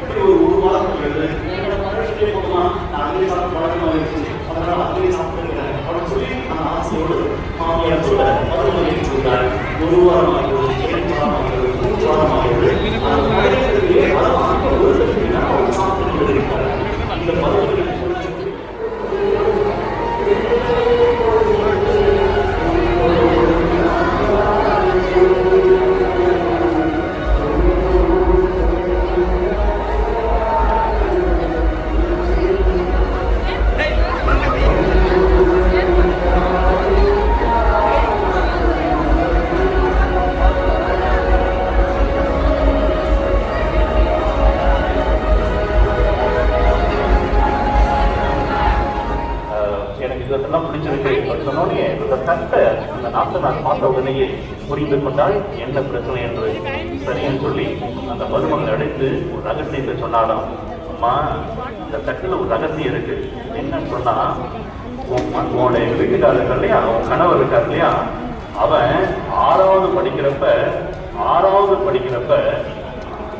இப்படி ஒரு மாதம் என்னோட மகளுக்கே போதுமா நான் அங்கே சாப்பிட்டு பழக்கமாக இருந்துச்சு, அதனால் அங்கே சாப்பிட்டுருக்கிறேன் அப்படின்னு சொல்லி அந்த ஆசையோடு மாமியார் சொல்ல மருமகனை கொடுத்தார். ஒரு வாரம் ஆகிறது, 2 வாரம் ஆகிறது, 3 வாரம் ஆகிறது. அந்த மகளிரிடையே பலமாக ஒரு சாப்பிட்டு இருக்கிறார். இந்த மருமகனை இதெல்லாம் பிடிச்சிருக்கு சொன்னோடனே இந்த தட்டை அந்த நாட்டை நான் பார்த்த உடனேயே புரிந்து கொண்டால் என்ன பிரச்சனை என்று சரின்னு சொல்லி அந்த மருமகளை அழைத்து ஒரு ரகசியத்தை சொன்னாலும், அம்மா இந்த தட்டில் ஒரு ரகசியம் இருக்கு. என்னன்னு சொன்னா, உன்னோட வீட்டுக்காரர் இல்லையா, அவன் கணவர் இருக்கார் இல்லையா, அவன் 6வது படிக்கிறப்ப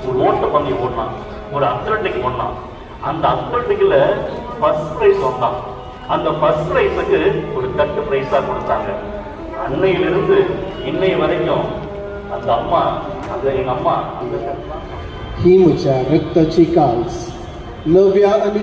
ஒரு ஓட்ட பந்தயம் ஓடினான், ஒரு அத்லட்டிக் ஓடினான். அந்த அத்லட்டிக்ல ஃபர்ஸ்ட் பிரைஸ் வந்தான். அந்த ஃபர்ஸ்ட் பிரைஸுக்கு ஒரு தட்டு பிரைஸா கொடுத்தாங்க. அன்னையிலிருந்து இன்னை வரைக்கும் அந்த அம்மா, எங்க அம்மா அந்த Himcha Rukta Chikals Lovya